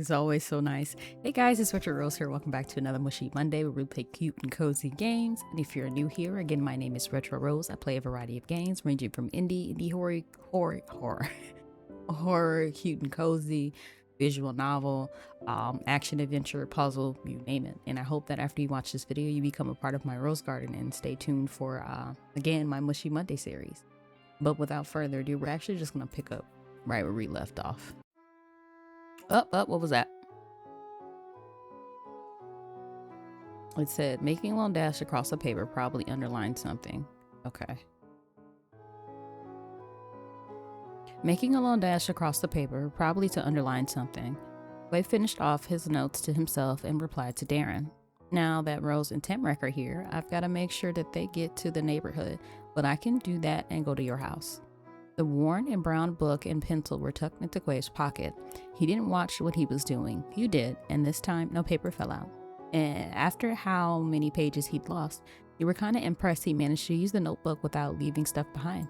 It's always so nice. Hey guys, it's Richard Rose here. Welcome back to another Mushy Monday where we play cute and cozy games. And if you're new here, again, my name is Retro Rose. I play a variety of games ranging from indie horror, cute and cozy, visual novel, action adventure, puzzle, you name it. And I hope that after you watch this video, you become a part of my Rose Garden and stay tuned for, again, my Mushy Monday series. But without further ado, we're actually just going to pick up right where we left off. What was that? It said, making a long dash across the paper probably underlined something. Okay. Making a long dash across the paper, probably to underline something. Quay finished off his notes to himself and replied to Darren. Now that Rose and Tamarack are here, I've got to make sure that they get to the neighborhood, but I can do that and go to your house. The worn and brown book and pencil were tucked into Quay's pocket. He didn't watch what he was doing. You did, and this time no paper fell out. And after how many pages he'd lost, you were kind of impressed he managed to use the notebook without leaving stuff behind.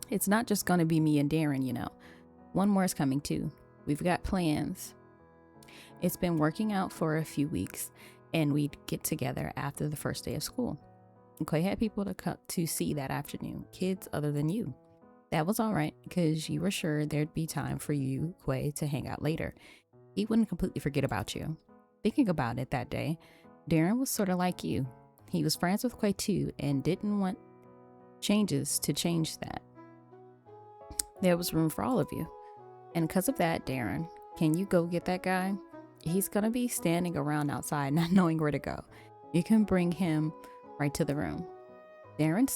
It's not just going to be me and Darren, you know. One more is coming too. We've got plans. It's been working out for a few weeks, and we'd get together after the first day of school. Quay had people to come to see that afternoon, kids other than you. That was all right, because you were sure there'd be time for you, Quay, to hang out later. He wouldn't completely forget about you. Thinking about it that day, Darren was sort of like you. He was friends with Quay too, and didn't want changes to change that. There was room for all of you. And because of that, Darren, can you go get that guy? He's going to be standing around outside, not knowing where to go. You can bring him right to the room. Darren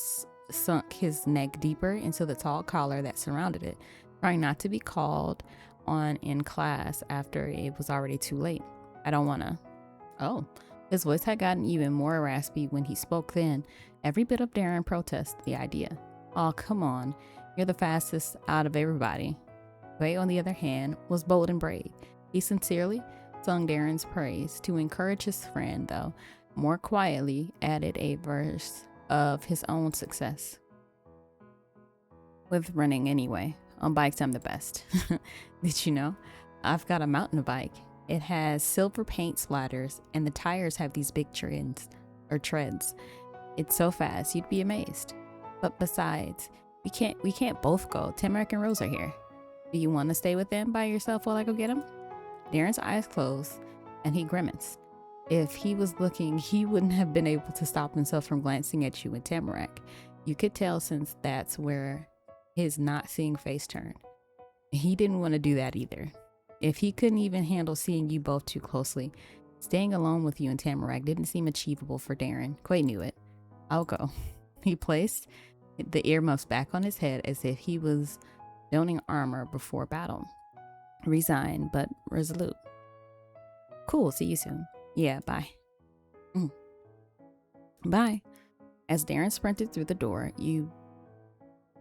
sunk his neck deeper into the tall collar that surrounded it, trying not to be called on in class after it was already too late. I don't want to. Oh, his voice had gotten even more raspy when he spoke then. Every bit of Darren protested the idea. Oh, come on. You're the fastest out of everybody. Quay, on the other hand, was bold and brave. He sincerely sung Darren's praise. To encourage his friend, though, more quietly added a verse of his own success. With running anyway. On bikes, I'm the best. Did you know? I've got a mountain bike. It has silver paint splatters, and the tires have these big treads. It's so fast, you'd be amazed. But besides, we can't both go. Tamarack and Rose are here. Do you want to stay with them by yourself while I go get them? Darren's eyes closed, and he grimaced. If he was looking, he wouldn't have been able to stop himself from glancing at you and Tamarack. You could tell, since that's where his not seeing face turned. He didn't want to do that either. If he couldn't even handle seeing you both too closely, staying alone with you and Tamarack didn't seem achievable for Darren. Quay knew it. I'll go. He placed the earmuffs back on his head as if he was donning armor before battle. Resigned, but resolute. Cool, see you soon. Yeah, bye. Bye. As Darren sprinted through the door, you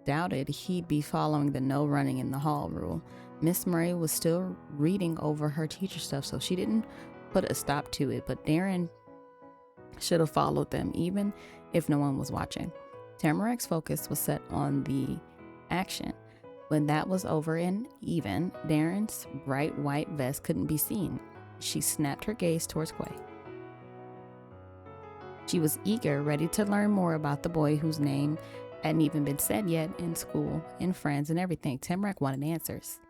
doubted he'd be following the no running in the hall rule. Miss Murray was still reading over her teacher stuff, so she didn't put a stop to it, but Darren should have followed them, even if no one was watching. Tamarack's focus was set on the action. When that was over and even, Darren's bright white vest couldn't be seen. She snapped her gaze towards Quay. She was eager, ready to learn more about the boy whose name hadn't even been said yet in school, and friends and everything. Tamarack wanted answers.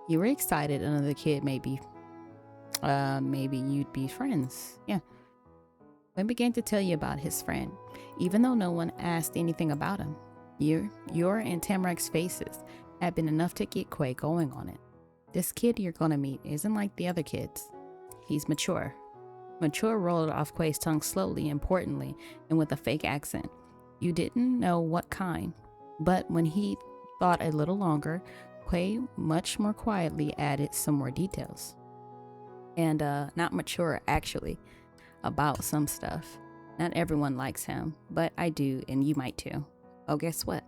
You were excited another kid maybe you'd be friends. Yeah. Quinn began to tell you about his friend, even though no one asked anything about him. Your and Tamarack's faces had been enough to get Quay going on it. This kid you're gonna meet isn't like the other kids. He's mature. Mature rolled off Quay's tongue slowly, importantly, and with a fake accent. You didn't know what kind, but when he thought a little longer, Quay much more quietly added some more details. And not mature, actually, about some stuff. Not everyone likes him, but I do, and you might too. Oh, guess what?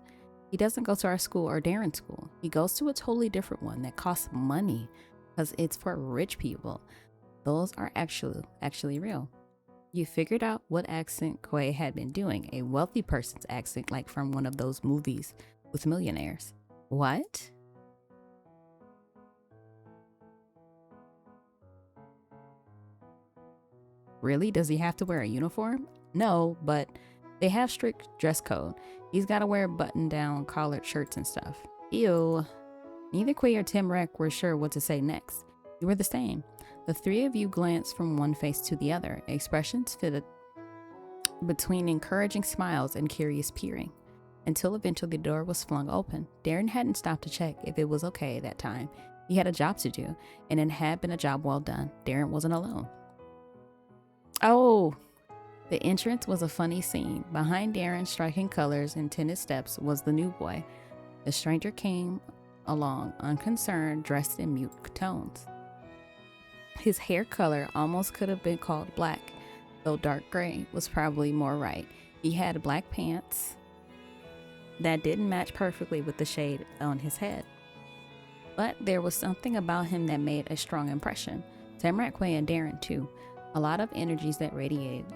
He doesn't go to our school or Darren's school. He goes to a totally different one that costs money because it's for rich people. Those are actually real. You figured out what accent Quay had been doing, a wealthy person's accent, like from one of those movies with millionaires. What? Really? Does he have to wear a uniform? No, but they have strict dress code. He's got to wear button-down collared shirts and stuff. Ew. Neither Quay or Tim Reck were sure what to say next. You were the same. The three of you glanced from one face to the other, expressions fitted between encouraging smiles and curious peering, until eventually the door was flung open. Darren hadn't stopped to check if it was okay that time. He had a job to do, and it had been a job well done. Darren wasn't alone. Oh! The entrance was a funny scene. Behind Darren's striking colors and tinted steps was the new boy. The stranger came along, unconcerned, dressed in mute tones. His hair color almost could have been called black, though dark gray was probably more right. He had black pants that didn't match perfectly with the shade on his head. But there was something about him that made a strong impression. Tamarack, Quay, and Darren, too. A lot of energies that radiated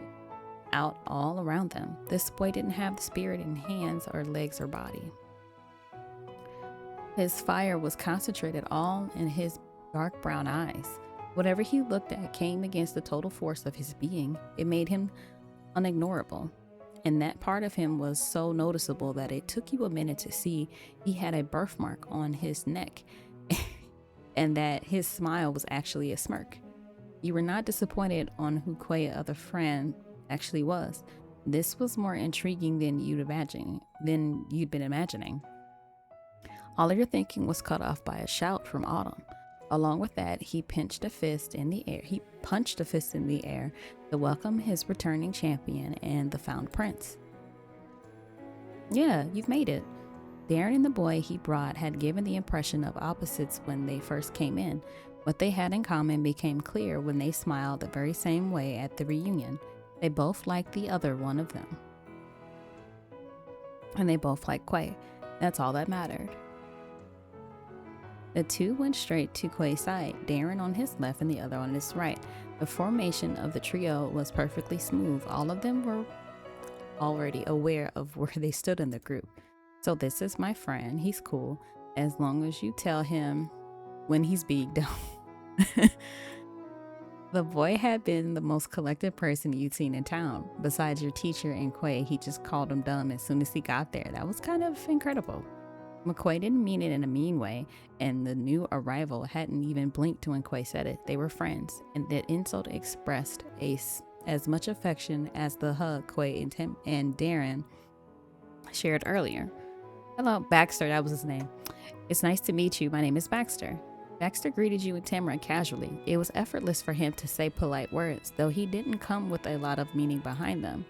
out all around them. This boy didn't have the spirit in hands or legs or body. His fire was concentrated all in his dark brown eyes. Whatever he looked at came against the total force of his being. It made him unignorable. And that part of him was so noticeable that it took you a minute to see he had a birthmark on his neck and that his smile was actually a smirk. You were not disappointed on who Quay's other friend actually was. This was more intriguing than you'd been imagining. All of your thinking was cut off by a shout from Autumn. Along with that, he punched a fist in the air to welcome his returning champion and the found prince. Yeah, you've made it. Darren and the boy he brought had given the impression of opposites when they first came in. What they had in common became clear when they smiled the very same way at the reunion. They both liked the other one of them. And they both liked Quay. That's all that mattered. The two went straight to Quay's side, Darren on his left and the other on his right. The formation of the trio was perfectly smooth. All of them were already aware of where they stood in the group. So this is my friend. He's cool. As long as you tell him when he's being dumb. The boy had been the most collected person you'd seen in town. Besides your teacher and Quay, he just called him dumb as soon as he got there. That was kind of incredible. McQuay didn't mean it in a mean way, and the new arrival hadn't even blinked when Quay said it. They were friends, and that insult expressed as much affection as the hug Quay and Darren shared earlier. Hello, Baxter, that was his name. It's nice to meet you. My name is Baxter. Baxter greeted you and Tamara casually. It was effortless for him to say polite words, though he didn't come with a lot of meaning behind them.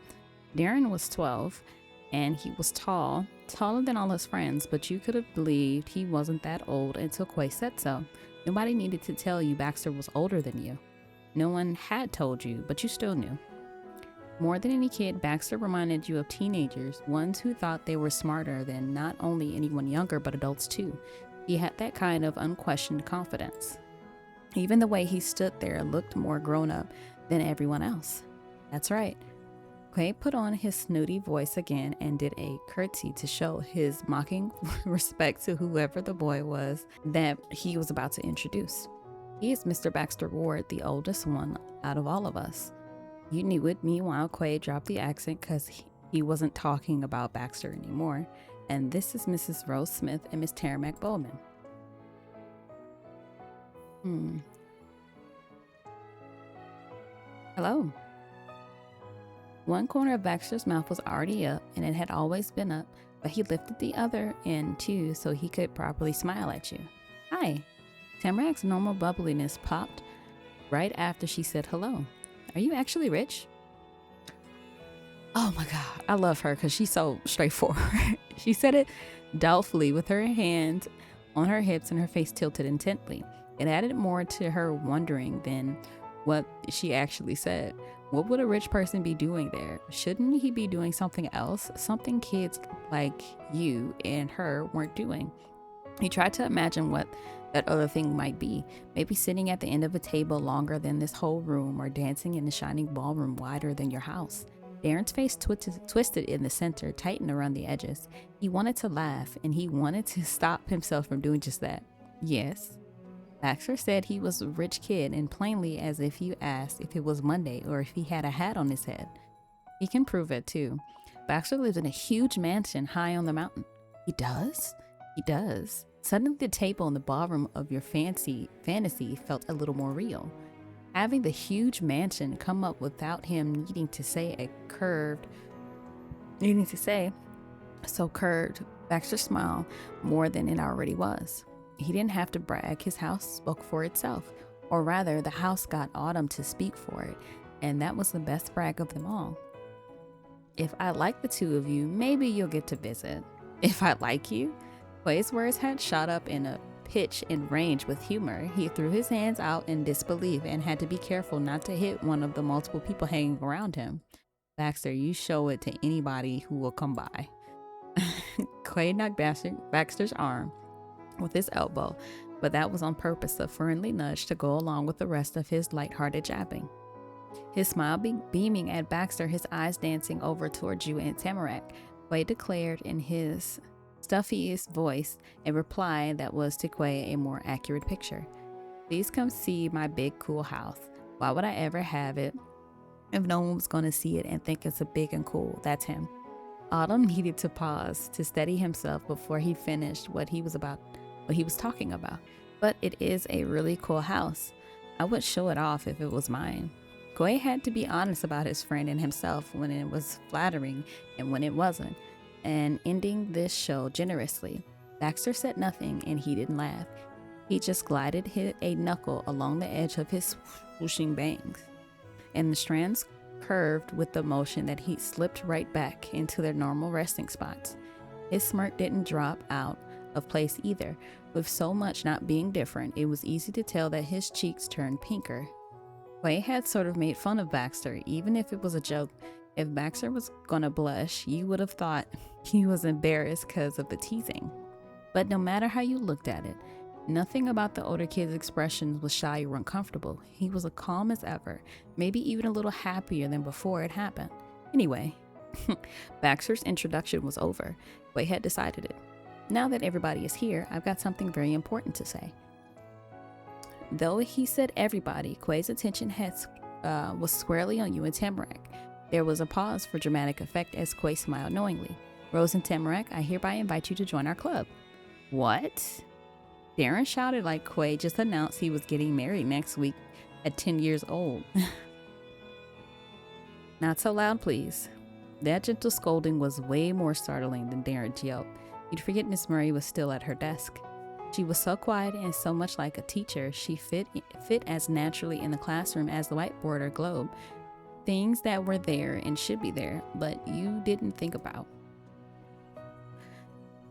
Darren was 12, and he was tall, taller than all his friends, but you could have believed he wasn't that old until Quay said so. Nobody needed to tell you Baxter was older than you. No one had told you, but you still knew. More than any kid, Baxter reminded you of teenagers, ones who thought they were smarter than not only anyone younger, but adults too. He had that kind of unquestioned confidence. Even the way he stood there looked more grown up than everyone else. That's right. Quay put on his snooty voice again and did a curtsy to show his mocking respect to whoever the boy was that he was about to introduce. He is Mr. Baxter Ward, the oldest one out of all of us. You knew it. Meanwhile, Quay dropped the accent because he wasn't talking about Baxter anymore. And this is Mrs. Rose Smith and Miss Tarmac Bowman. Hello. One corner of Baxter's mouth was already up, and it had always been up, but he lifted the other end too so he could properly smile at you. Hi. Tamarac's normal bubbliness popped right after she said hello. Are you actually rich? Oh my God, I love her because she's so straightforward. She said it doubtfully with her hands on her hips and her face tilted intently. It added more to her wondering than what she actually said. What would a rich person be doing there? Shouldn't he be doing something else? Something kids like you and her weren't doing. He tried to imagine what that other thing might be. Maybe sitting at the end of a table longer than this whole room, or dancing in the shining ballroom wider than your house. Darren's face twisted in the center, tightened around the edges. He wanted to laugh, and he wanted to stop himself from doing just that. Yes. Baxter said he was a rich kid, and plainly as if you asked if it was Monday or if he had a hat on his head. He can prove it too. Baxter lives in a huge mansion high on the mountain. He does? He does. Suddenly the table in the ballroom of your fantasy felt a little more real. Having the huge mansion come up without him needing to say, so curved, Baxter smiled more than it already was. He didn't have to brag, his house spoke for itself. Or rather, the house got Autumn to speak for it, and that was the best brag of them all. If I like the two of you, maybe you'll get to visit. If I like you? Quay's words had shot up in a pitch and range with humor. He threw his hands out in disbelief and had to be careful not to hit one of the multiple people hanging around him. Baxter, you show it to anybody who will come by. Quay knocked Baxter's arm with his elbow, but that was on purpose, a friendly nudge to go along with the rest of his lighthearted jabbing. His smile beaming at Baxter, his eyes dancing over towards you and Tamarack, Quay declared in his stuffiest voice a reply that was to Quay a more accurate picture. Please come see my big cool house. Why would I ever have it if no one was going to see it and think it's a big and cool? That's him. Autumn needed to pause to steady himself before he finished what he was talking about. But it is a really cool house. I would show it off if it was mine. Quay had to be honest about his friend and himself when it was flattering and when it wasn't, and ending this show generously. Baxter said nothing and he didn't laugh. He just glided a knuckle along the edge of his swooshing bangs, and the strands curved with the motion that he slipped right back into their normal resting spots. His smirk didn't drop out of place either. With so much not being different, it was easy to tell that his cheeks turned pinker. Quay had sort of made fun of Baxter, even if it was a joke. If Baxter was gonna blush, you would have thought he was embarrassed because of the teasing. But no matter how you looked at it, nothing about the older kid's expressions was shy or uncomfortable. He was as calm as ever, maybe even a little happier than before it happened. Anyway, Baxter's introduction was over. Quay had decided it. Now that everybody is here, I've got something very important to say. Though he said everybody, Quay's attention was squarely on you and Tamarack. There was a pause for dramatic effect as Quay smiled knowingly. Rose and Tamarack, I hereby invite you to join our club. What? Darren shouted like Quay just announced he was getting married next week at 10 years old. Not so loud, please. That gentle scolding was way more startling than Darren's yelp. You'd forget Miss Murray was still at her desk. She was so quiet and so much like a teacher, she fit as naturally in the classroom as the whiteboard or globe. Things that were there and should be there, but you didn't think about.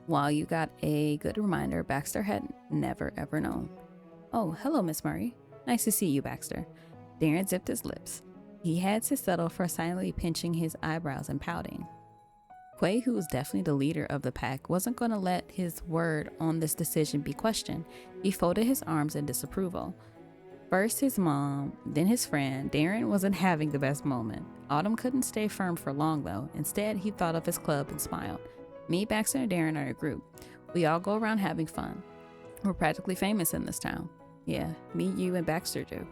While you got a good reminder, Baxter had never ever known. Oh, hello, Miss Murray. Nice to see you, Baxter. Darren zipped his lips. He had to settle for silently pinching his eyebrows and pouting. Quay, who was definitely the leader of the pack, wasn't going to let his word on this decision be questioned. He folded his arms in disapproval. First his mom, then his friend. Darren wasn't having the best moment. Autumn couldn't stay firm for long, though. Instead, he thought of his club and smiled. Me, Baxter, and Darren are a group. We all go around having fun. We're practically famous in this town. Yeah, me, you, and Baxter do.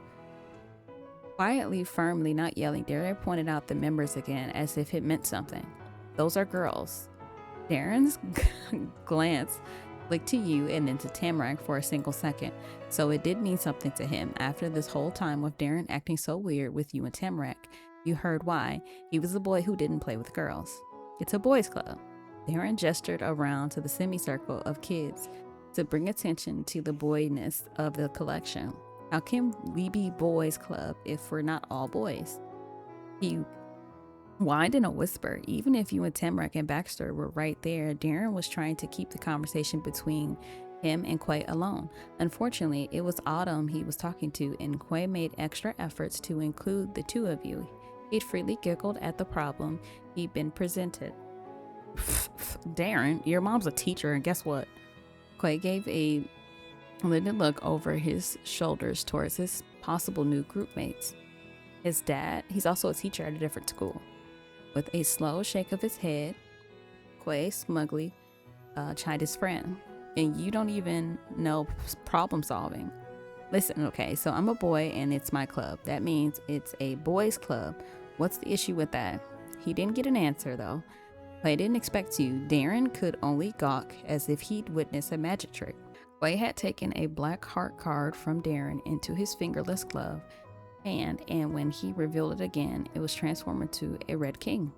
Quietly, firmly, not yelling, Darren pointed out the members again as if it meant something. Those are girls. Darren's glance flicked to you and then to Tamarack for a single second, so it did mean something to him. After this whole time with Darren acting so weird with you and Tamarack, you heard why. He was a boy who didn't play with girls. It's a boys' club. Darren gestured around to the semicircle of kids to bring attention to the boyness of the collection. How can we be boys' club if we're not all boys? He whined in a whisper. Even if you and Tamarack and Baxter were right there, Darren was trying to keep the conversation between him and Quay alone. Unfortunately, it was Autumn he was talking to, and Quay made extra efforts to include the two of you. He'd freely giggled at the problem he'd been presented. Darren, your mom's a teacher, and guess what? Quay gave a livid look over his shoulders towards his possible new group mates. His dad, he's also a teacher at a different school. With a slow shake of his head, Quay smugly chided his friend. And you don't even know problem solving. Listen, okay, so I'm a boy and it's my club. That means it's a boys' club. What's the issue with that? He didn't get an answer though. Quay didn't expect to. Darren could only gawk as if he'd witnessed a magic trick. Quay had taken a black heart card from Darren into his fingerless glove, and when he revealed it again, it was transformed into a red king.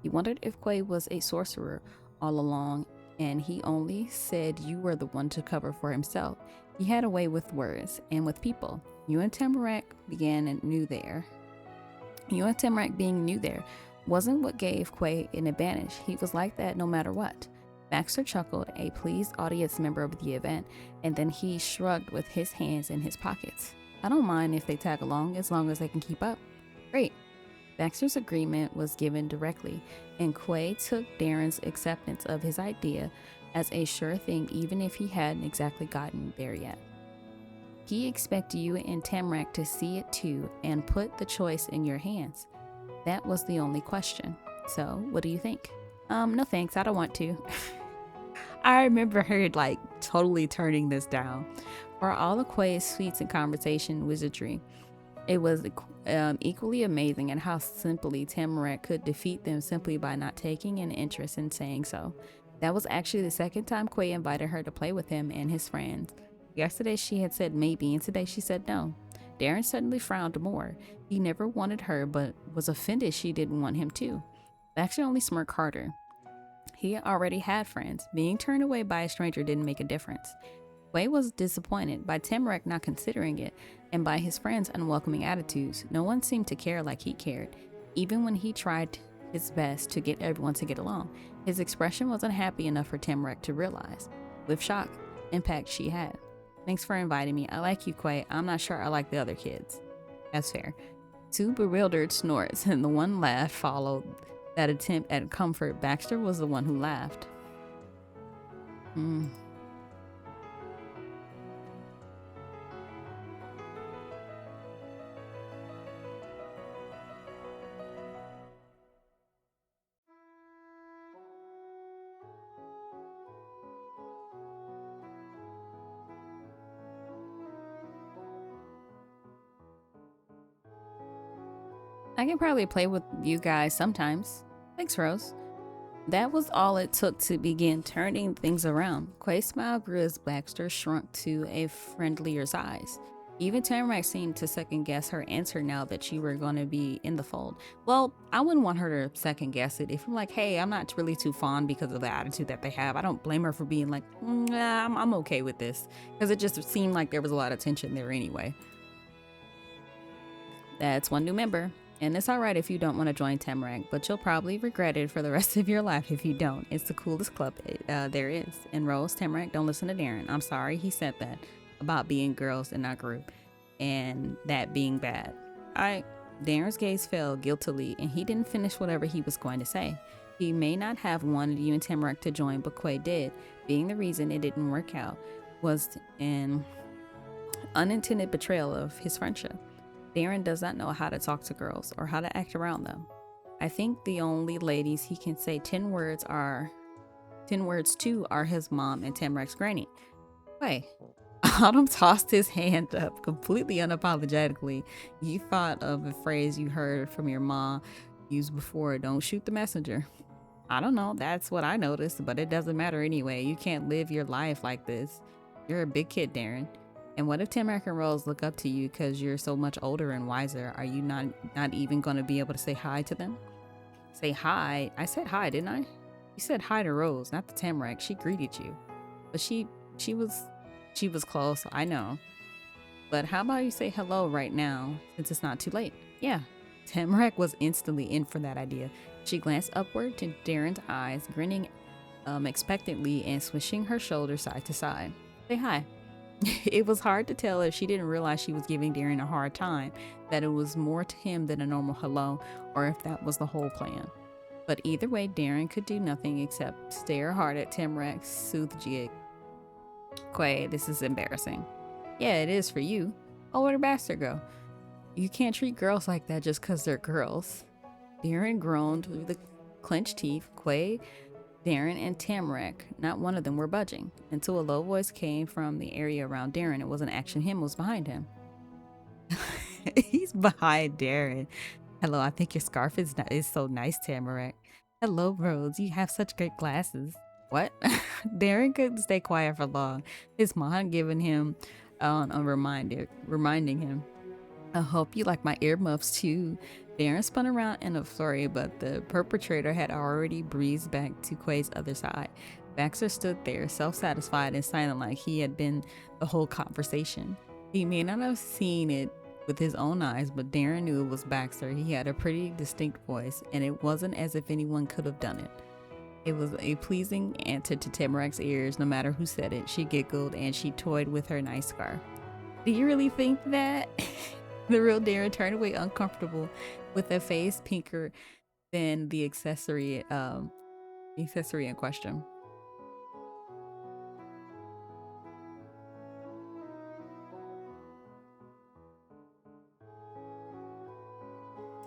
He wondered if Quay was a sorcerer all along, and he only said you were the one to cover for himself. He had a way with words and with people. You and Tamarack began and new there. You and Tamarack being new there wasn't what gave Quay an advantage. He was like that no matter what. Baxter chuckled, a pleased audience member of the event, and then he shrugged with his hands in his pockets. I don't mind if they tag along as long as they can keep up. Great. Baxter's agreement was given directly, and Quay took Darren's acceptance of his idea as a sure thing even if he hadn't exactly gotten there yet. He expected you and Tamarack to see it too and put the choice in your hands. That was the only question. So, what do you think? No thanks, I don't want to. I remember her totally turning this down. For all of Quay's sweets and conversation wizardry, it was equally amazing at how simply Tamarack could defeat them simply by not taking an interest in saying so. That was actually the second time Quay invited her to play with him and his friends. Yesterday she had said maybe, and today she said no. Darren suddenly frowned more. He never wanted her, but was offended she didn't want him to. Baxter only smirked harder. He already had friends. Being turned away by a stranger didn't make a difference. Quay was disappointed by Tamarack not considering it, and by his friends' unwelcoming attitudes. No one seemed to care like he cared, even when he tried his best to get everyone to get along. His expression wasn't happy enough for Tamarack to realize, with shock, impact she had. Thanks for inviting me. I like you, Quay. I'm not sure I like the other kids. That's fair. Two bewildered snorts, and the one laugh followed that attempt at comfort. Baxter was the one who laughed. I can probably play with you guys sometimes. Thanks, Rose. That was all it took to begin turning things around. Quay's smile grew as Baxter shrunk to a friendlier size. Even Tamarack seemed to second guess her answer now that you were going to be in the fold. Well, I wouldn't want her to second guess it. If I'm like, hey, I'm not really too fond because of the attitude that they have, I don't blame her for being like, nah, I'm okay with this. Because it just seemed like there was a lot of tension there anyway. That's one new member. And it's alright if you don't want to join Tamarack, but you'll probably regret it for the rest of your life if you don't. It's the coolest club there is. And Rose, Tamarack, don't listen to Darren. I'm sorry he said that about being girls in our group and that being bad. Darren's gaze fell guiltily, and he didn't finish whatever he was going to say. He may not have wanted you and Tamarack to join, but Quay did. Being the reason it didn't work out was an unintended betrayal of his friendship. Darren does not know how to talk to girls or how to act around them. I think the only ladies he can say 10 words to are his mom and Tamarack's granny. Wait. Autumn tossed his hand up completely unapologetically. You thought of a phrase you heard from your mom used before, don't shoot the messenger. I don't know, that's what I noticed, but it doesn't matter anyway. You can't live your life like this. You're a big kid, Darren. And what if Tamarack and Rose look up to you because you're so much older and wiser? Are you not even going to be able to say hi to them? Say hi? I said hi, didn't I? You said hi to Rose, not to Tamarack. She greeted you. But she was close, I know. But how about you say hello right now since it's not too late? Yeah. Tamarack was instantly in for that idea. She glanced upward to Darren's eyes, grinning expectantly and swishing her shoulders side to side. Say hi. It was hard to tell if she didn't realize she was giving Darren a hard time, that it was more to him than a normal hello, or if that was the whole plan. But either way, Darren could do nothing except stare hard at Tamarack's soothjig. Quay, this is embarrassing. Yeah, it is for you. Oh, where'd Baxter go? You can't treat girls like that just because they're girls. Darren groaned through the clenched teeth. Quay Darren and Tamarack, not one of them were budging, until a low voice came from the area around Darren. It wasn't Action Him, was behind him. He's behind Darren. Hello, I think your scarf is so nice, Tamarack. Hello, Rose. You have such great glasses. What? Darren couldn't stay quiet for long. His mom had given him a reminder, reminding him, I hope you like my earmuffs too. Darren spun around in a flurry, but the perpetrator had already breezed back to Quay's other side. Baxter stood there, self-satisfied and silent like he had been the whole conversation. He may not have seen it with his own eyes, but Darren knew it was Baxter. He had a pretty distinct voice, and it wasn't as if anyone could have done it. It was a pleasing answer to Tamarack's ears, no matter who said it. She giggled and she toyed with her nice scarf. Do you really think that? The real Darren turned away uncomfortable with a face pinker than the accessory in question.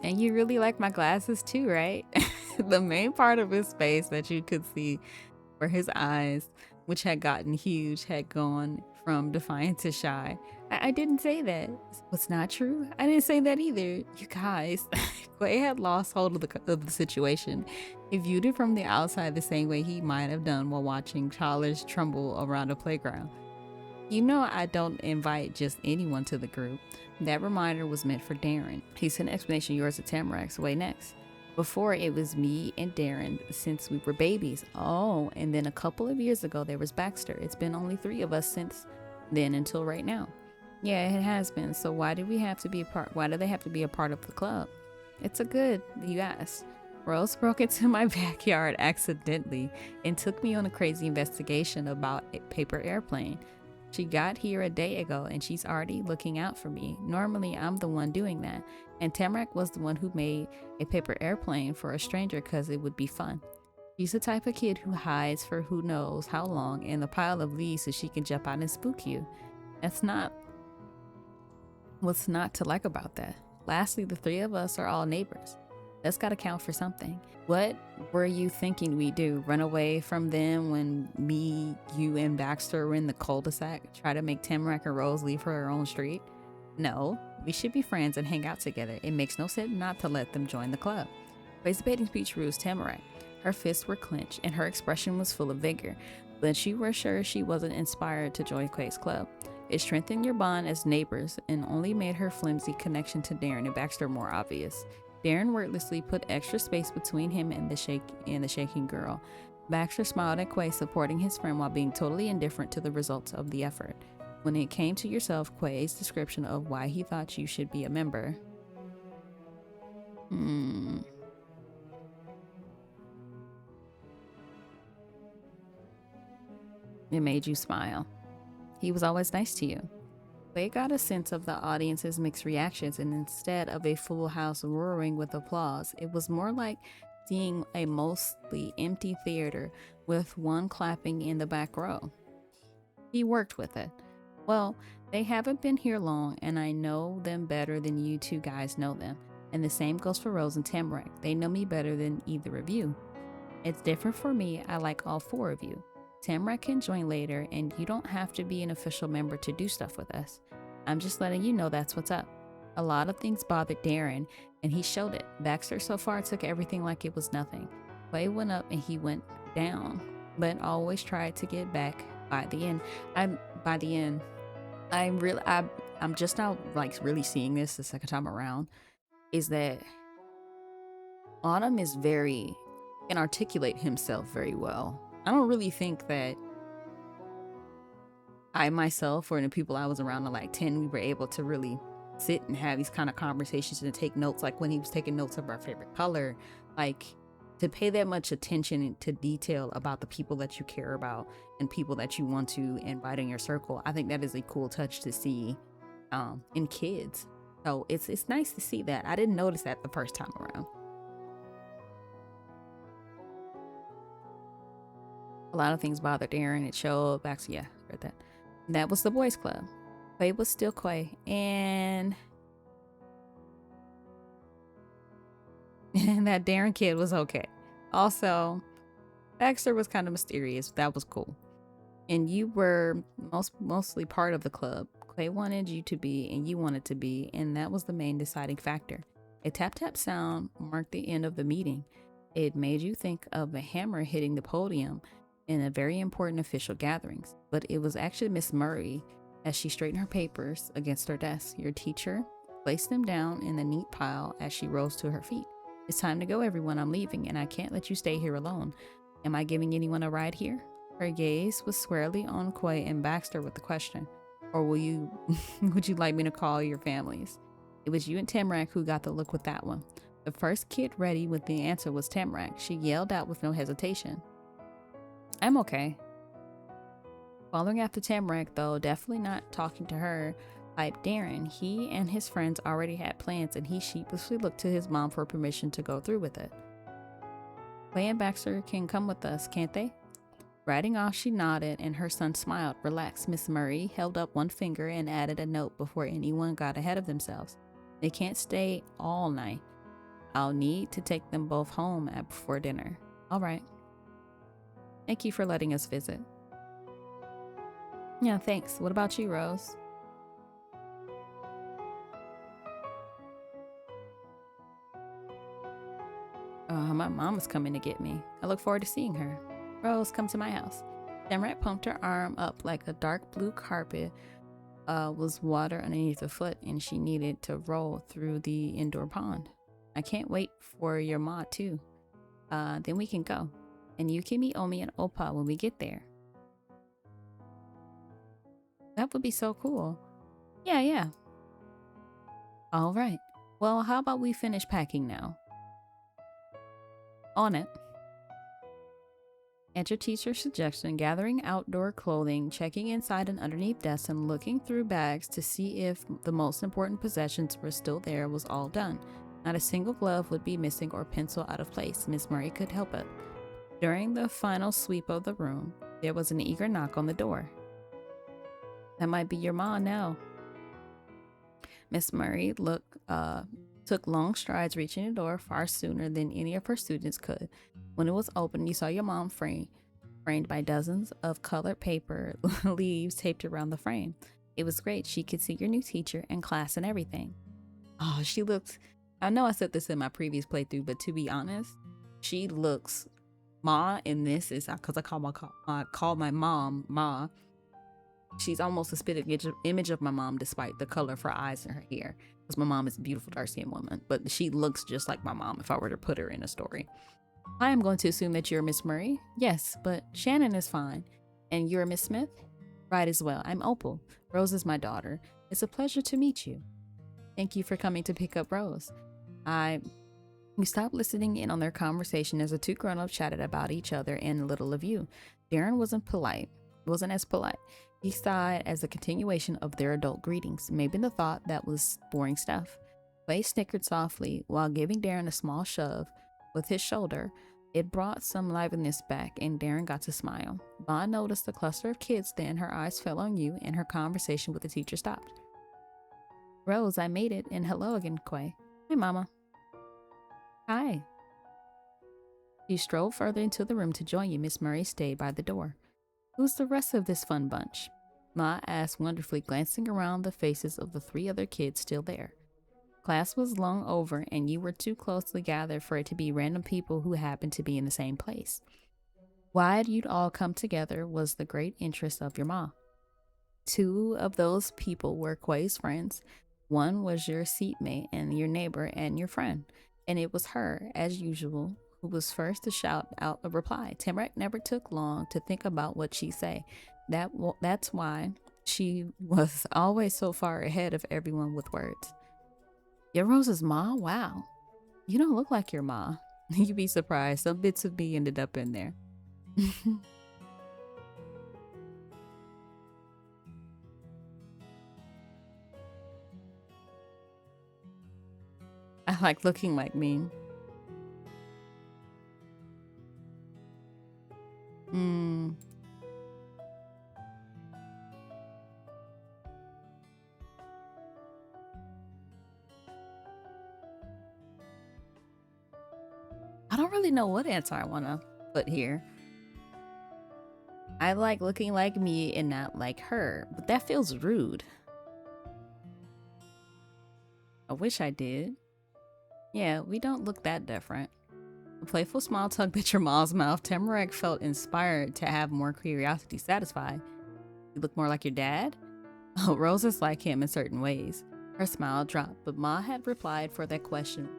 And you really like my glasses too, right? The main part of his face that you could see were his eyes, which had gotten huge, had gone from defiant to shy. I didn't say that. What's not true? I didn't say that either. You guys, Quay had lost hold of the situation. He viewed it from the outside the same way he might have done while watching toddlers tremble around a playground. You know I don't invite just anyone to the group. That reminder was meant for Darren. He sent an explanation yours to Tamarack's way next. Before it was me and Darren since we were babies. Oh, and then a couple of years ago there was Baxter. It's been only 3 of us since then until right now. Yeah, it has been. So why do we have to be a part? Why do they have to be a part of the club? It's a good, you asked. Rose broke into my backyard accidentally and took me on a crazy investigation about a paper airplane. She got here a day ago and she's already looking out for me. Normally, I'm the one doing that. And Tamarack was the one who made a paper airplane for a stranger because it would be fun. She's the type of kid who hides for who knows how long in a pile of leaves so she can jump out and spook you. That's not what's not to like about that. Lastly, the 3 of us are all neighbors. That's got to count for something. What were you thinking we'd do? Run away from them when me, you, and Baxter were in the cul-de-sac? Try to make Tamarack and Rose leave her own street? No, we should be friends and hang out together. It makes no sense not to let them join the club. Quay's debating speech rused Tamarack. Her fists were clenched and her expression was full of vigor, but she was sure she wasn't inspired to join Quay's club. It strengthened your bond as neighbors and only made her flimsy connection to Darren and Baxter more obvious. Darren wordlessly put extra space between him and the shaking girl. Baxter smiled at Quay, supporting his friend while being totally indifferent to the results of the effort. When it came to yourself, Quay's description of why he thought you should be a member. It made you smile. He was always nice to you. Quay got a sense of the audience's mixed reactions, and instead of a full house roaring with applause, it was more like seeing a mostly empty theater with one clapping in the back row. He worked with it. Well, they haven't been here long, and I know them better than you 2 guys know them. And the same goes for Rose and Tamarack. They know me better than either of you. It's different for me. I like all 4 of you. Tamarack can join later, and you don't have to be an official member to do stuff with us. I'm just letting you know that's what's up. A lot of things bothered Darren, and he showed it. Baxter so far took everything like it was nothing. Quay went up and he went down, but always tried to get back by the end. I'm just now like really seeing this the second time around, is that Autumn can articulate himself very well. I don't really think that I myself or the people I was around at like 10, we were able to really sit and have these kind of conversations and take notes, like when he was taking notes of our favorite color, like to pay that much attention to detail about the people that you care about and people that you want to invite in your circle. I think that is a cool touch to see in kids. So it's nice to see that. I didn't notice that the first time around. A lot of things bothered Darren. It showed back. So yeah, heard that. And that was the boys' club. Quay was still Quay, and that Darren kid was okay. Also, Baxter was kind of mysterious. That was cool. And you were mostly part of the club. Clay wanted you to be, and you wanted to be, and that was the main deciding factor. A tap tap sound marked the end of the meeting. It made you think of a hammer hitting the podium in a very important official gatherings, but it was actually Miss Murray as she straightened her papers against her desk. Your teacher placed them down in a neat pile as she rose to her feet. It's time to go, everyone. I'm leaving, and I can't let you stay here alone. Am I giving anyone a ride here? Her gaze was squarely on Quay and Baxter with the question, or would you like me to call your families? It was you and Tamarack who got the look with that one. The first kid ready with the answer was Tamarack. She yelled out with no hesitation, I'm okay. Following after Tamarack, though, definitely not talking to her, piped Darren. He and his friends already had plans, and he sheepishly looked to his mom for permission to go through with it. Clay and Baxter can come with us, can't they? Riding off, she nodded, and her son smiled. Relax. Miss Murray held up one finger and added a note before anyone got ahead of themselves. They can't stay all night. I'll need to take them both home before dinner. All right. Thank you for letting us visit. Yeah, thanks. What about you, Rose? My mom is coming to get me. I look forward to seeing her. Rose, come to my house. Tamarack pumped her arm up like a dark blue carpet was water underneath her foot, and she needed to roll through the indoor pond. I can't wait for your ma, too. Then we can go. And you can meet Omi and Opa when we get there. That would be so cool. Yeah. All right. Well, how about we finish packing now? On it. At your teacher's suggestion, gathering outdoor clothing, checking inside and underneath desks, and looking through bags to see if the most important possessions were still there was all done. Not a single glove would be missing or pencil out of place. Miss Murray could help it. During the final sweep of the room, there was an eager knock on the door. That might be your ma now. Miss Murray took long strides, reaching the door far sooner than any of her students could. When it was open, you saw your mom framed by dozens of colored paper leaves taped around the frame. It was great. She could see your new teacher and class and everything. Oh, she looks... I know I said this in my previous playthrough, but to be honest, she looks... Ma in this is... Because I call my mom Ma. She's almost a spit image of my mom despite the color of her eyes and her hair. Because my mom is a beautiful dark-skinned woman. But she looks just like my mom if I were to put her in a story. I am going to assume that you're Miss Murray. Yes, but Shannon is fine. And you're Miss Smith? Right as well. I'm Opal. Rose is my daughter. It's a pleasure to meet you. Thank you for coming to pick up Rose. We stopped listening in on their conversation as the two grown-ups chatted about each other and little of you. Darren wasn't as polite. He sighed as a continuation of their adult greetings, maybe the thought that was boring stuff. Clay snickered softly while giving Darren a small shove with his shoulder. It brought some liveliness back, and Darren got to smile. Ma noticed the cluster of kids, then her eyes fell on you, and her conversation with the teacher stopped. Rose, I made it, and hello again, Quay. Hi, Mama. Hi. She strolled further into the room to join you. Miss Murray stayed by the door. Who's the rest of this fun bunch? Ma asked wonderfully, glancing around the faces of the three other kids still there. Class was long over, and you were too closely gathered for it to be random people who happened to be in the same place. Why you'd all come together was the great interest of your ma. Two of those people were Quay's friends. One was your seatmate and your neighbor and your friend, and it was her, as usual, who was first to shout out a reply. Tamarack never took long to think about what she'd say. That's why she was always so far ahead of everyone with words. You're Rose's ma? Wow. You don't look like your ma. You'd be surprised. Some bits of me ended up in there. I like looking like me. I don't really know what answer I want to put here. I like looking like me and not like her, but that feels rude. I wish I did. Yeah, we don't look that different. A playful smile tugged at your mom's mouth. Tamarack felt inspired to have more curiosity satisfied. You look more like your dad? Oh, Rose is like him in certain ways. Her smile dropped, but Ma had replied for that question,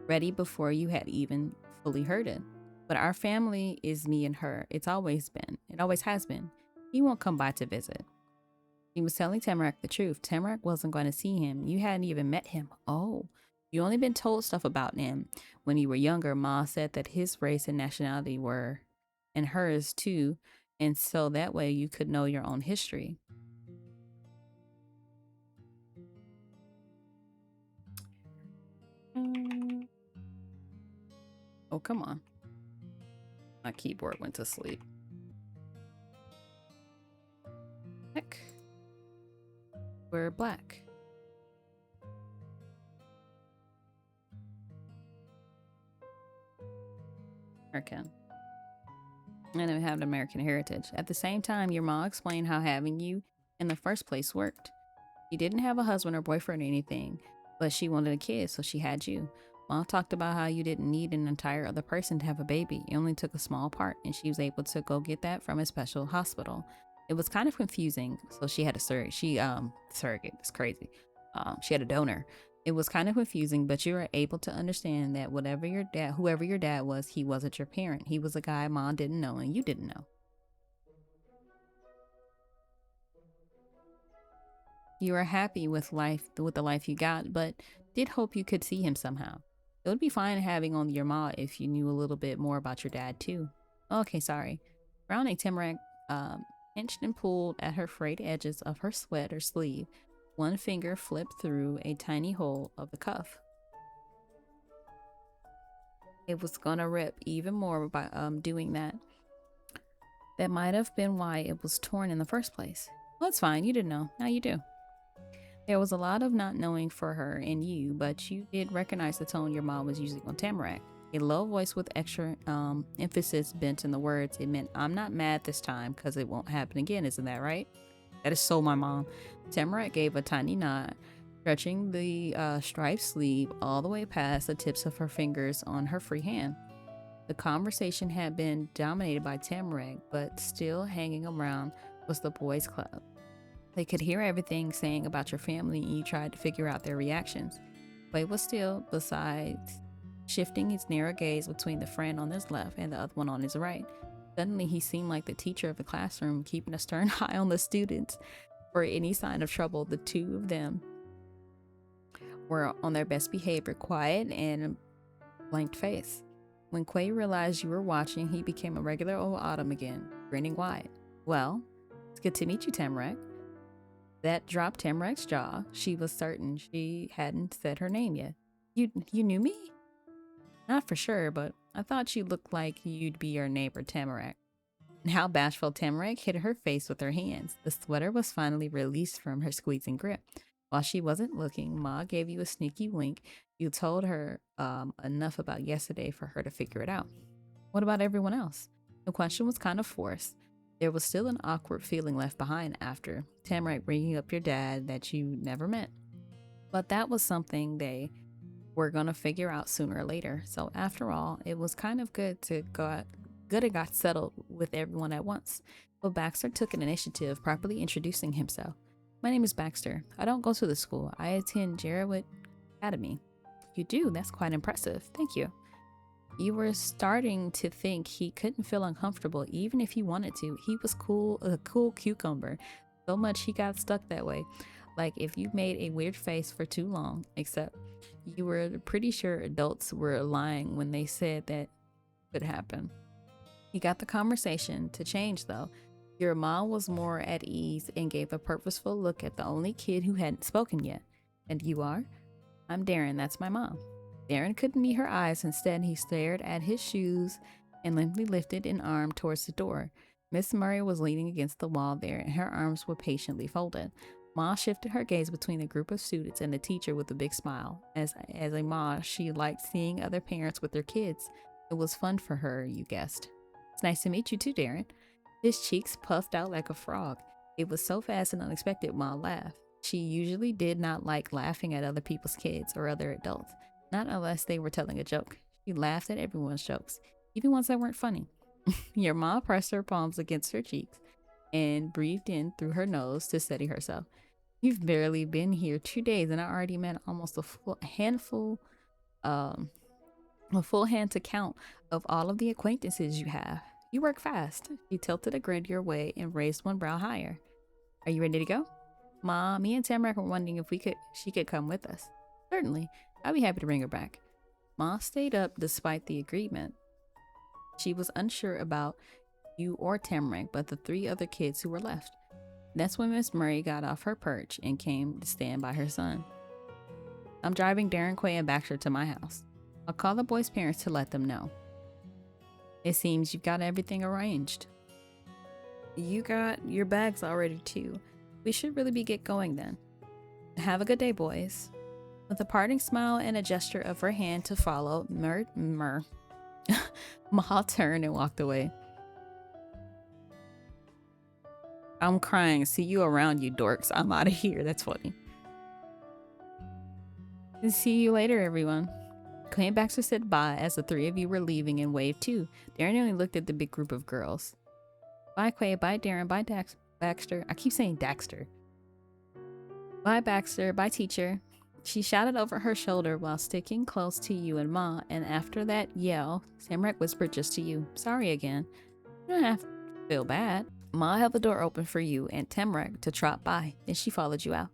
ready before you had even fully heard it. But our family is me and her. It's always been. It always has been. He won't come by to visit. He was telling Tamarack the truth. Tamarack wasn't going to see him. You hadn't even met him. Oh, you only been told stuff about him. When you were younger, Ma said that his race and nationality were, and hers too, and so that way you could know your own history. Oh, come on. My keyboard went to sleep. Heck. We're black. American. And we have an American heritage. At the same time, your mom explained how having you in the first place worked. She didn't have a husband or boyfriend or anything, but she wanted a kid, so she had you. Mom talked about how you didn't need an entire other person to have a baby. You only took a small part, and she was able to go get that from a special hospital. It was kind of confusing, so she had a surrogate. It's crazy. She had a donor. It was kind of confusing, but you were able to understand that whoever your dad was, he wasn't your parent. He was a guy Mom didn't know, and you didn't know. You were happy with the life you got, but did hope you could see him somehow. It would be fine having on your ma if you knew a little bit more about your dad too. Okay, sorry. Frowning, Tamarack pinched and pulled at her frayed edges of her sweater sleeve. One finger flipped through a tiny hole of the cuff. It was gonna rip even more by doing that. That might have been why it was torn in the first place. Well, it's fine. You didn't know. Now you do. There was a lot of not knowing for her and you, but you did recognize the tone your mom was using on Tamarack. A low voice with extra emphasis bent in the words. It meant, I'm not mad this time because it won't happen again, isn't that right? That is so my mom. Tamarack gave a tiny nod, stretching the striped sleeve all the way past the tips of her fingers on her free hand. The conversation had been dominated by Tamarack, but still hanging around was the boys' club. They could hear everything saying about your family, and you tried to figure out their reactions. Clay was still, besides shifting his narrow gaze between the friend on his left and the other one on his right. Suddenly, he seemed like the teacher of the classroom, keeping a stern eye on the students. For any sign of trouble, the two of them were on their best behavior, quiet and blanked face. When Quay realized you were watching, he became a regular old Autumn again, grinning wide. Well, it's good to meet you, Tamarack. That dropped Tamarack's jaw. She was certain she hadn't said her name yet. You knew me? Not for sure, but I thought you looked like you'd be your neighbor, Tamarack. And how bashful Tamarack hid her face with her hands. The sweater was finally released from her squeezing grip. While she wasn't looking, Ma gave you a sneaky wink. You told her enough about yesterday for her to figure it out. What about everyone else? The question was kind of forced. There was still an awkward feeling left behind after Tamarack bringing up your dad that you never met. But that was something they were going to figure out sooner or later. So after all, it was kind of good it got settled with everyone at once. But Baxter took an initiative, properly introducing himself. My name is Baxter. I don't go to the school. I attend Jerwood Academy. You do? That's quite impressive. Thank you. You were starting to think he couldn't feel uncomfortable even if he wanted to. He was a cool cucumber. So much he got stuck that way. Like if you made a weird face for too long, except you were pretty sure adults were lying when they said that could happen. He got the conversation to change though. Your mom was more at ease and gave a purposeful look at the only kid who hadn't spoken yet. And you are? I'm Darren, that's my mom. Darren couldn't meet her eyes. Instead, he stared at his shoes and limply lifted an arm towards the door. Miss Murray was leaning against the wall there, and her arms were patiently folded. Ma shifted her gaze between the group of students and the teacher with a big smile. As a ma, she liked seeing other parents with their kids. It was fun for her, you guessed. It's nice to meet you too, Darren. His cheeks puffed out like a frog. It was so fast and unexpected, Ma laughed. She usually did not like laughing at other people's kids or other adults, not unless they were telling a joke. She laughed at everyone's jokes, even ones that weren't funny. Your ma pressed her palms against her cheeks and breathed in through her nose to steady herself. You've barely been here 2 days, and I already met almost um, a full hand to count of all of the acquaintances you have. You work fast. She tilted a grin your way and raised one brow higher. Are you ready to go? Ma, me and Tamarack were wondering if she could come with us. Certainly. I'd be happy to bring her back. Ma stayed up despite the agreement. She was unsure about you or Tamarack, but the 3 other kids who were left. That's when Miss Murray got off her perch and came to stand by her son. I'm driving Darren, Quay, and Baxter to my house. I'll call the boys' parents to let them know. It seems you've got everything arranged. You got your bags already too. We should really get going then. Have a good day, boys. With a parting smile and a gesture of her hand to follow, Ma turned and walked away. I'm crying. See you around, you dorks. I'm out of here. That's funny. And see you later, everyone. Quay and Baxter said bye as the 3 of you were leaving and waved too. Darren only looked at the big group of girls. Bye, Quay. Bye, Darren. Bye, Baxter. I keep saying Daxter. Bye, Baxter. Bye, teacher. She shouted over her shoulder while sticking close to you and Ma, and after that yell, Tamarack whispered just to you, sorry again. You don't have to feel bad. Ma held the door open for you and Tamarack to trot by, then she followed you out.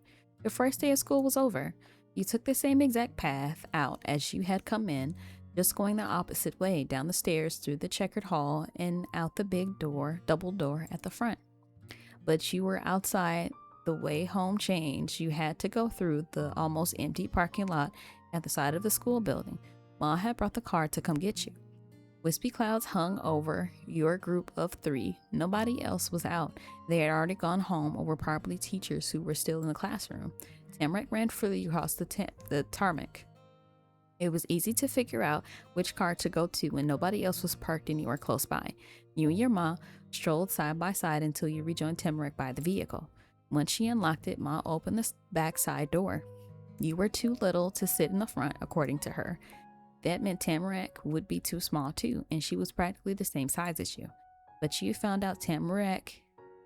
Your first day of school was over. You took the same exact path out as you had come in, just going the opposite way, down the stairs, through the checkered hall, and out the big door, double door at the front. But you were outside. The way home changed. You had to go through the almost empty parking lot at the side of the school building. Ma had brought the car to come get you. Wispy clouds hung over your group of 3. Nobody else was out. They had already gone home or were probably teachers who were still in the classroom. Tamarack ran freely across the tarmac. It was easy to figure out which car to go to when nobody else was parked anywhere close by. You and your ma strolled side by side until you rejoined Tamarack by the vehicle. Once she unlocked it, Ma opened the back side door. You were too little to sit in the front, according to her. That meant Tamarack would be too small too, and she was practically the same size as you. But you found out Tamarack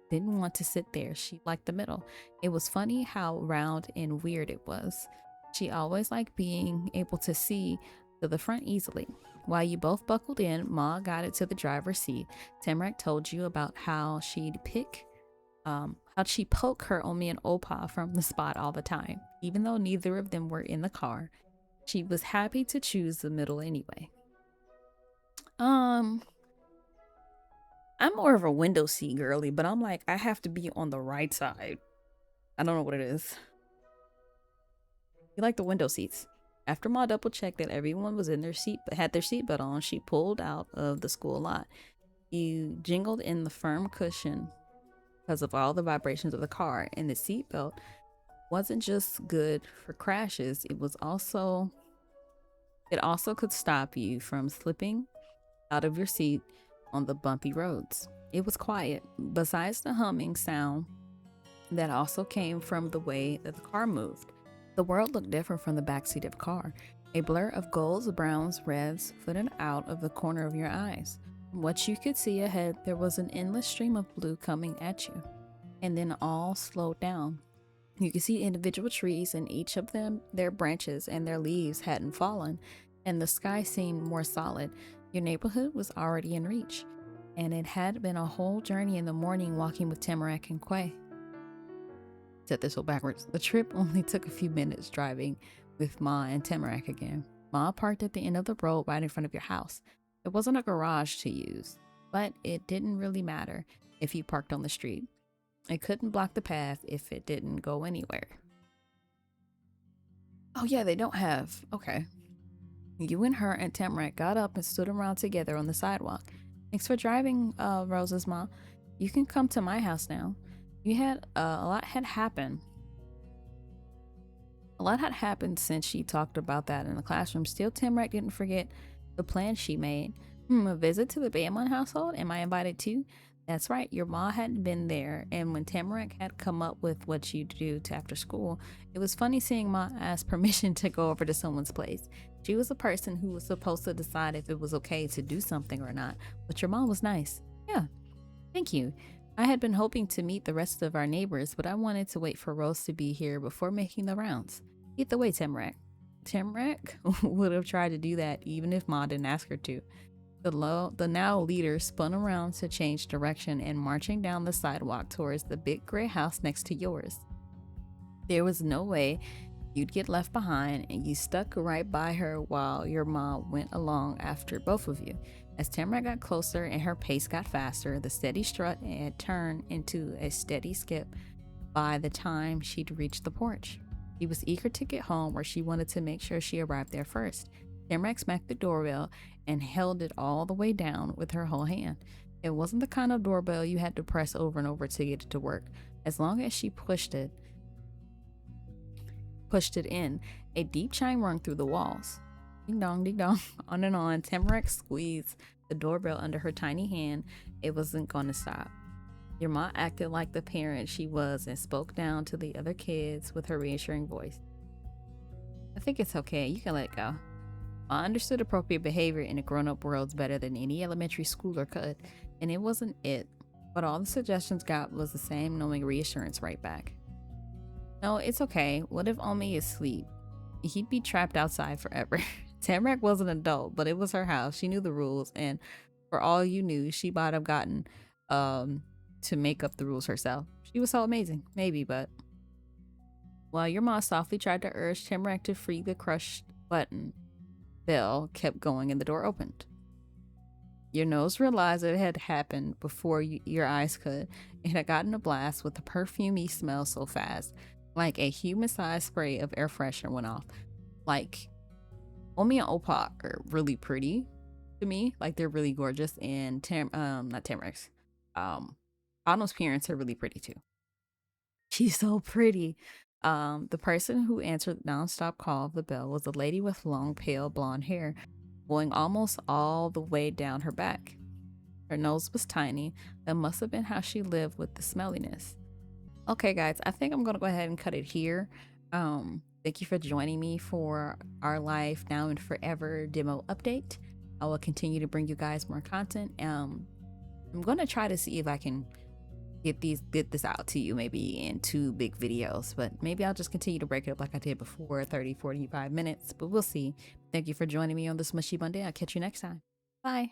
didn't want to sit there. She liked the middle. It was funny how round and weird it was. She always liked being able to see to the front easily. While you both buckled in, Ma got it to the driver's seat. Tamarack told you about how she'd how'd she poke her Omi and Opa from the spot all the time. Even though neither of them were in the car, she was happy to choose the middle anyway. I'm more of a window seat girly, but I'm like, I have to be on the right side. I don't know what it is. You like the window seats. After Ma double checked that everyone was in their seat, had their seatbelt on, she pulled out of the school lot. You jingled in the firm cushion because of all the vibrations of the car, and the seatbelt wasn't just good for crashes, it also could stop you from slipping out of your seat on the bumpy roads. It was quiet, besides the humming sound that also came from the way that the car moved. The world looked different from the backseat of the car. A blur of golds, browns, reds flitted out of the corner of your eyes. From what you could see ahead, there was an endless stream of blue coming at you, and then all slowed down. You could see individual trees, and each of them, their branches and their leaves hadn't fallen, and the sky seemed more solid. Your neighborhood was already in reach, and it had been a whole journey in the morning walking with Tamarack and Quay. Said this all backwards. The trip only took a few minutes driving with Ma and Tamarack again. Ma parked at the end of the road right in front of your house. It wasn't a garage to use, but it didn't really matter if you parked on the street. It couldn't block the path if it didn't go anywhere. Oh yeah, they don't have. Okay. You and her and Tamarack got up and stood around together on the sidewalk. Thanks for driving, Rose's mom. You can come to my house now. You had a lot had happened. A lot had happened since she talked about that in the classroom. Still, Tamarack didn't forget the plan she made. A visit to the Baemon household? Am I invited too? That's right, your mom hadn't been there, and when Tamarack had come up with what she'd do to after school, it was funny seeing Ma ask permission to go over to someone's place. She was the person who was supposed to decide if it was okay to do something or not, but your mom was nice. Yeah, thank you. I had been hoping to meet the rest of our neighbors, but I wanted to wait for Rose to be here before making the rounds. Either way, Tamarack. Tamarack would have tried to do that even if Ma didn't ask her to. The now leader spun around to change direction and marching down the sidewalk towards the big gray house next to yours. There was no way you'd get left behind, and you stuck right by her while your mom went along after both of you. As Tamara got closer and her pace got faster, the steady strut had turned into a steady skip by the time she'd reached the porch. She was eager to get home, where she wanted to make sure she arrived there first. Tamarack smacked the doorbell and held it all the way down with her whole hand. It wasn't the kind of doorbell you had to press over and over to get it to work. As long as she pushed it in, a deep chime rung through the walls. Ding dong, on and on. Tamarack squeezed the doorbell under her tiny hand. It wasn't going to stop. Your mom acted like the parent she was and spoke down to the other kids with her reassuring voice. I think it's okay. You can let it go. I understood appropriate behavior in a grown-up world better than any elementary schooler could, and it wasn't it. But all the suggestions got was the same knowing reassurance right back. No, it's okay. What if Omi is asleep? He'd be trapped outside forever. Tamarack was an adult, but it was her house. She knew the rules, and for all you knew, she might have gotten to make up the rules herself. She was so amazing. Maybe, but while your mom softly tried to urge Tamarack to free the crushed button, bell kept going and the door opened. Your nose realized it had happened before your eyes could. It had gotten a blast with a perfumey smell so fast, like a human-sized spray of air freshener went off. Like, Omi and Opa are really pretty to me. Like, they're really gorgeous. And not Tamarack's, Autumn's parents are really pretty too. She's so pretty. The person who answered the nonstop call of the bell was a lady with long, pale blonde hair, going almost all the way down her back. Her nose was tiny. That must have been how she lived with the smelliness. Okay, guys, I think I'm gonna go ahead and cut it here. Thank you for joining me for our Life Now and Forever demo update. I will continue to bring you guys more content. I'm gonna try to see if I can get this out to you maybe in 2 big videos, but maybe I'll just continue to break it up like I did before, 30-45 minutes, but we'll see. Thank you for joining me on this Mushy Monday. I'll catch you next time. Bye.